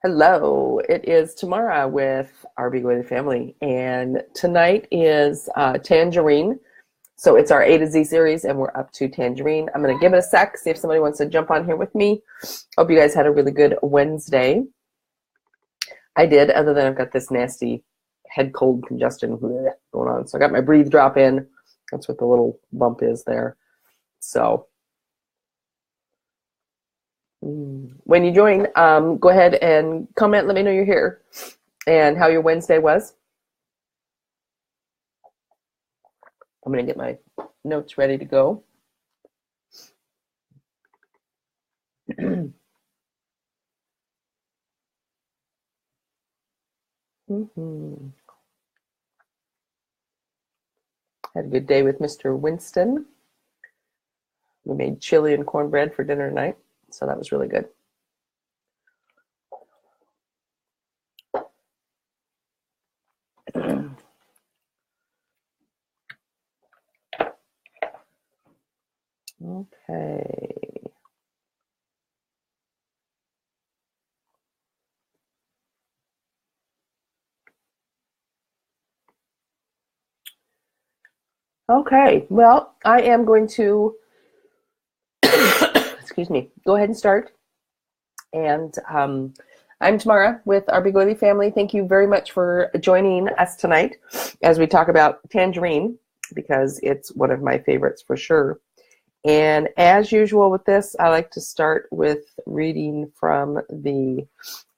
Hello, it is Tamara with Our Big Way Family, and tonight is Tangerine. So it's our A to Z series, and we're up to Tangerine. I'm going to give it a sec, see if somebody wants to jump on here with me. Hope you guys had a really good Wednesday. I did, other than I've got this nasty head cold congestion going on. So I got my breathe drop in. That's what the little bump is there. So when you join, go ahead and comment. Let me know you're here and how your Wednesday was. I'm going to get my notes ready to go. Had a good day with Mr. Winston. We made chili and cornbread for dinner tonight, so that was really good. Okay. Okay, well, I am going to, excuse me, go ahead and start. And I'm Tamara with Our Big Oily Family. Thank you very much for joining us tonight as we talk about Tangerine, because it's one of my favorites for sure. And as usual with this, I like to start with reading from the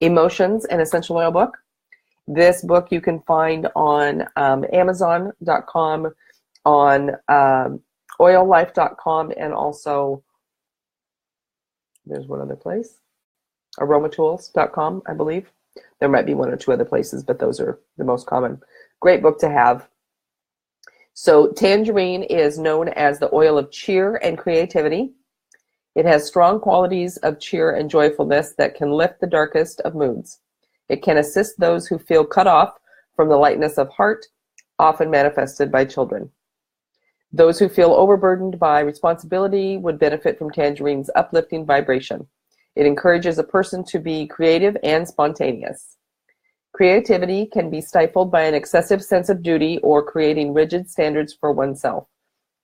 Emotions and Essential Oil book. This book you can find on Amazon.com, on oillife.com, and also there's one other place, aromatools.com, I believe. There might be one or two other places, but those are the most common. Great book to have. So Tangerine is known as the oil of cheer and creativity. It has strong qualities of cheer and joyfulness that can lift the darkest of moods. It can assist those who feel cut off from the lightness of heart, often manifested by children. Those who feel overburdened by responsibility would benefit from Tangerine's uplifting vibration. It encourages a person to be creative and spontaneous. Creativity can be stifled by an excessive sense of duty or creating rigid standards for oneself.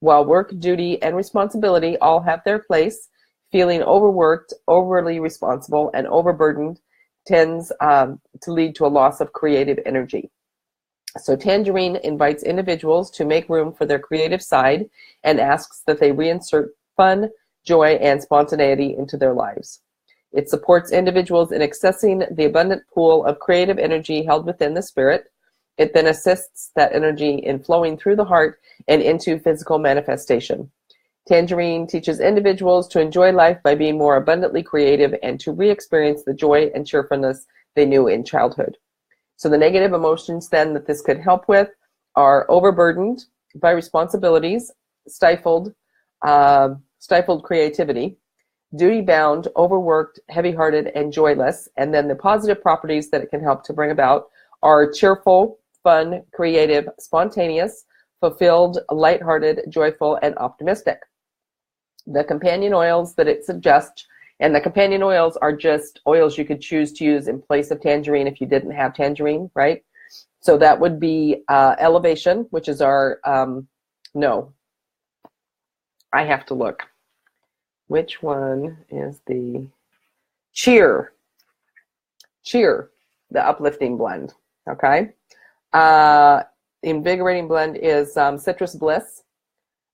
While work, duty, and responsibility all have their place, feeling overworked, overly responsible, and overburdened tends to lead to a loss of creative energy. So Tangerine invites individuals to make room for their creative side and asks that they reinsert fun, joy, and spontaneity into their lives. It supports individuals in accessing the abundant pool of creative energy held within the spirit. It then assists that energy in flowing through the heart and into physical manifestation. Tangerine teaches individuals to enjoy life by being more abundantly creative and to re-experience the joy and cheerfulness they knew in childhood. So the negative emotions then that this could help with are overburdened by responsibilities, stifled creativity, duty-bound, overworked, heavy-hearted, and joyless. And then the positive properties that it can help to bring about are cheerful, fun, creative, spontaneous, fulfilled, lighthearted, joyful, and optimistic. The companion oils that it suggests, and the companion oils are just oils you could choose to use in place of Tangerine if you didn't have Tangerine, right? So that would be Elevation, which is our, no, I have to look. Which one is the Cheer, the uplifting blend, okay? The invigorating blend is Citrus Bliss,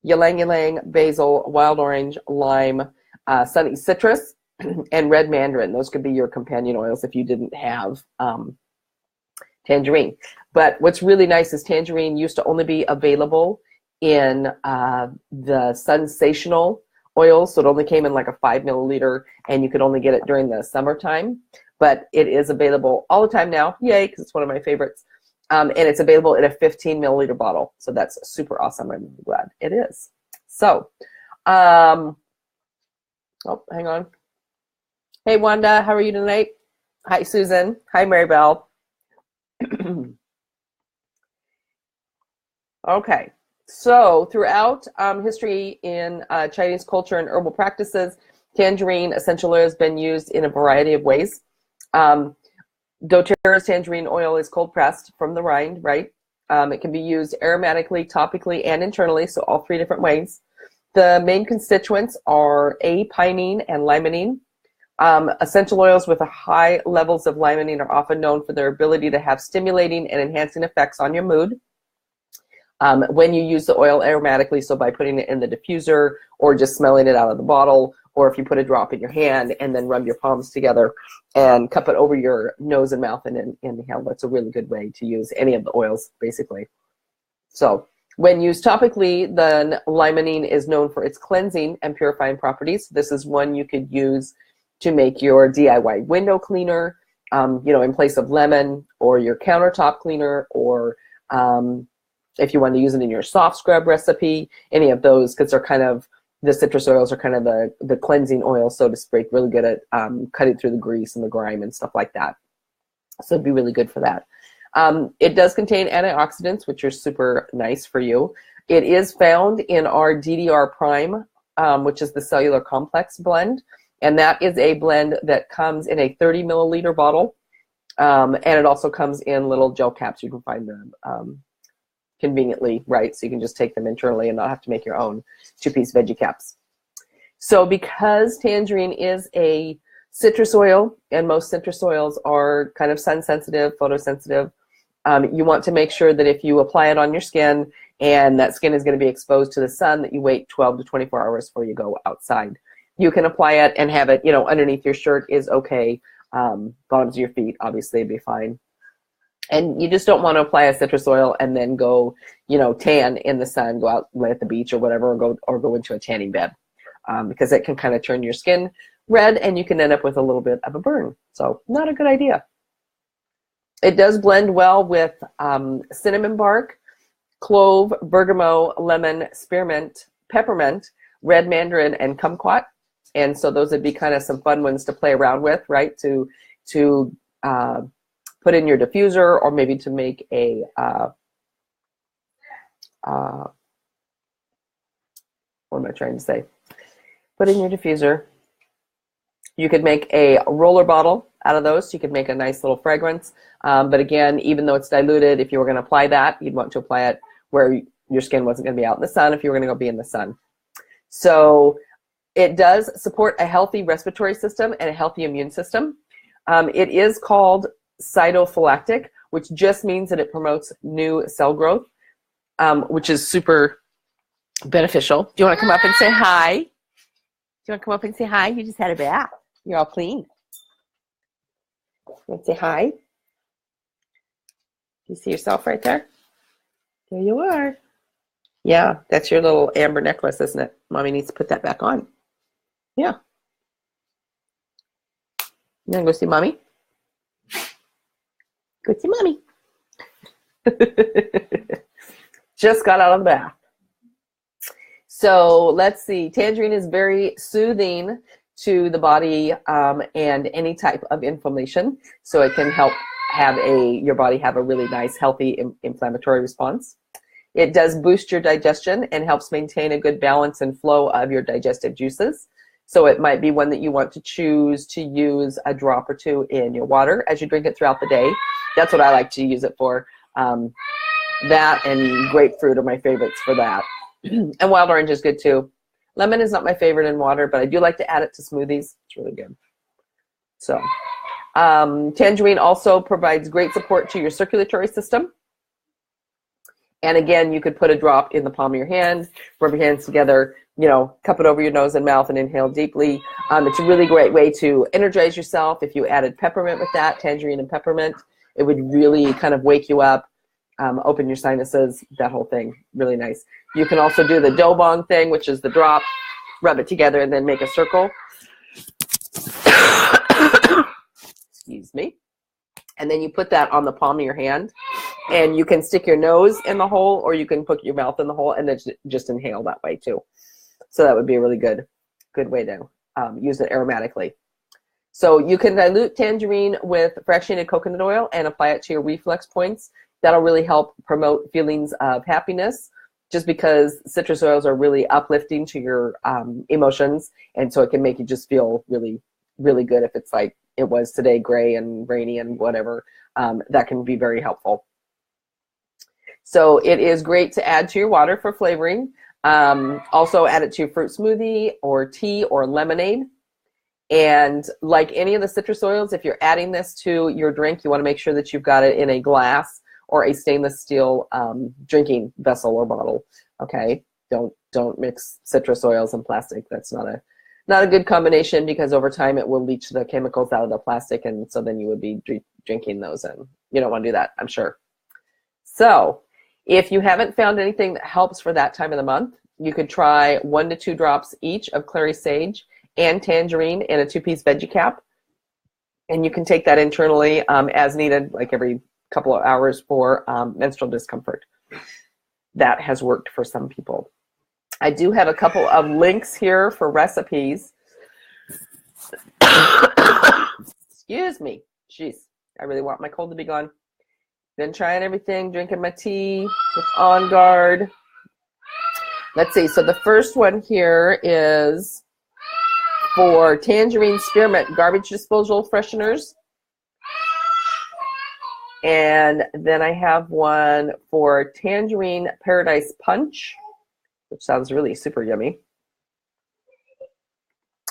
Ylang Ylang, Basil, Wild Orange, Lime, Sunny Citrus, and Red Mandarin. Those could be your companion oils if you didn't have Tangerine. But what's really nice is Tangerine used to only be available in the sensational oils, so it only came in like a 5 milliliter, and you could only get it during the summertime. But it is available all the time now, yay, because it's one of my favorites. And it's available in a 15 milliliter bottle, so that's super awesome. I'm really glad it is. So, oh, hang on. Hey, Wanda, how are you tonight? Hi, Susan. Hi, Maribel. Okay, so throughout history in Chinese culture and herbal practices, Tangerine essential oil has been used in a variety of ways. doTERRA's tangerine oil is cold pressed from the rind, right? It can be used aromatically, topically, and internally, so all 3 different ways. The main constituents are A-pinene and limonene. Essential oils with high levels of limonene are often known for their ability to have stimulating and enhancing effects on your mood. When you use the oil aromatically, so by putting it in the diffuser or just smelling it out of the bottle, or if you put a drop in your hand and then rub your palms together and cup it over your nose and mouth and inhale, that's a really good way to use any of the oils, basically. So when used topically, then limonene is known for its cleansing and purifying properties. This is one you could use to make your DIY window cleaner, in place of lemon, or your countertop cleaner, or if you want to use it in your soft scrub recipe, any of those, because they're kind of, the citrus oils are kind of the cleansing oil, so to speak, really good at cutting through the grease and the grime and stuff like that. So it'd be really good for that. It does contain antioxidants, which are super nice for you. It is found in our DDR Prime, which is the cellular complex blend. And that is a blend that comes in a 30 milliliter bottle. And it also comes in little gel caps. You can find them conveniently, right? So you can just take them internally and not have to make your own 2-piece veggie caps. So because tangerine is a citrus oil, and most citrus oils are kind of sun sensitive, photosensitive, you want to make sure that if you apply it on your skin and that skin is going to be exposed to the sun, that you wait 12 to 24 hours before you go outside. You can apply it and have it, underneath your shirt is okay. Bottoms of your feet, obviously, would be fine. And you just don't want to apply a citrus oil and then go, tan in the sun, go out, lay at the beach or whatever, or go into a tanning bed, because it can kind of turn your skin red and you can end up with a little bit of a burn. So not a good idea. It does blend well with cinnamon bark, clove, bergamot, lemon, spearmint, peppermint, red mandarin, and kumquat. And so those would be kind of some fun ones to play around with, right? To put in your diffuser, or maybe to make a what am I trying to say? Put in your diffuser. You could make a roller bottle out of those. So you could make a nice little fragrance. But again, even though it's diluted, if you were going to apply that, you'd want to apply it where your skin wasn't going to be out in the sun if you were going to go be in the sun. So it does support a healthy respiratory system and a healthy immune system. It is called cytophylactic, which just means that it promotes new cell growth, which is super beneficial. Do you want to come up and say hi? Do you want to come up and say hi? You just had a bath. You're all clean. You want to say hi? Do you see yourself right there? There you are. Yeah, that's your little amber necklace, isn't it? Mommy needs to put that back on. Yeah. You want to go see Mommy? Go see Mommy. Just got out of the bath. So let's see. Tangerine is very soothing to the body and any type of inflammation. So it can help have your body have a really nice, healthy inflammatory response. It does boost your digestion and helps maintain a good balance and flow of your digestive juices. So it might be one that you want to choose to use a drop or two in your water as you drink it throughout the day. That's what I like to use it for. That and grapefruit are my favorites for that. And wild orange is good too. Lemon is not my favorite in water, but I do like to add it to smoothies. It's really good. So tangerine also provides great support to your circulatory system. And again, you could put a drop in the palm of your hand, rub your hands together, cup it over your nose and mouth and inhale deeply. It's a really great way to energize yourself. If you added peppermint with that, tangerine and peppermint, it would really kind of wake you up, open your sinuses, that whole thing. Really nice. You can also do the dough bong thing, which is the drop, rub it together, and then make a circle. Excuse me. And then you put that on the palm of your hand, and you can stick your nose in the hole, or you can put your mouth in the hole and then just inhale that way too. So that would be a really good way to use it aromatically. So you can dilute tangerine with fractionated coconut oil and apply it to your reflex points. That'll really help promote feelings of happiness, just because citrus oils are really uplifting to your emotions, and so it can make you just feel really, really good if it's like it was today, gray and rainy and whatever. That can be very helpful. So it is great to add to your water for flavoring. Also add it to your fruit smoothie or tea or lemonade. And like any of the citrus oils, if you're adding this to your drink, you want to make sure that you've got it in a glass or a stainless steel drinking vessel or bottle. Okay, don't mix citrus oils and plastic. That's not a good combination, because over time it will leach the chemicals out of the plastic, and so then you would be drinking those, and you don't want to do that, I'm sure. So if you haven't found anything that helps for that time of the month, you could try 1 to 2 drops each of clary sage and tangerine in a 2-piece veggie cap. And you can take that internally as needed, like every couple of hours for menstrual discomfort. That has worked for some people. I do have a couple of links here for recipes. Excuse me. Jeez, I really want my cold to be gone. Been trying everything, drinking my tea with On Guard. Let's see, so the first one here is for tangerine spearmint garbage disposal fresheners. And then I have one for tangerine paradise punch, which sounds really super yummy.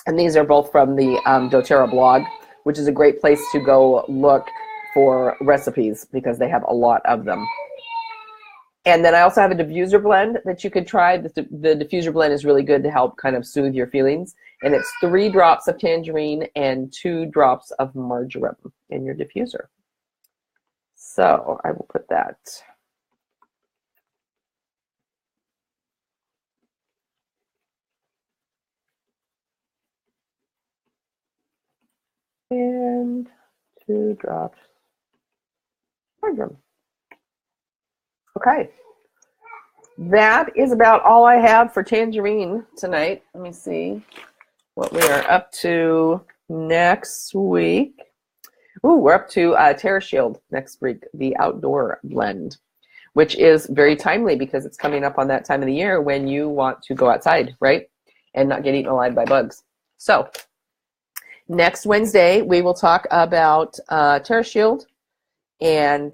And these are both from the doTERRA blog, which is a great place to go look for recipes because they have a lot of them. And then I also have a diffuser blend that you could try. The diffuser blend is really good to help kind of soothe your feelings. And it's 3 drops of tangerine and 2 drops of marjoram in your diffuser. So I will put that. And 2 drops marjoram. Okay. That is about all I have for tangerine tonight. Let me see what we are up to next week. Ooh, we're up to Terra Shield next week, the outdoor blend, which is very timely because it's coming up on that time of the year when you want to go outside, right? And not get eaten alive by bugs. So next Wednesday, we will talk about Terra Shield. And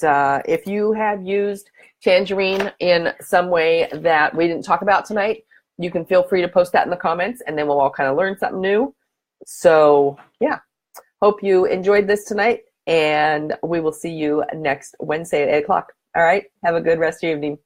if you have used tangerine in some way that we didn't talk about tonight, you can feel free to post that in the comments, and then we'll all kind of learn something new. So yeah, hope you enjoyed this tonight, and we will see you next Wednesday at 8 o'clock. All right, have a good rest of your evening.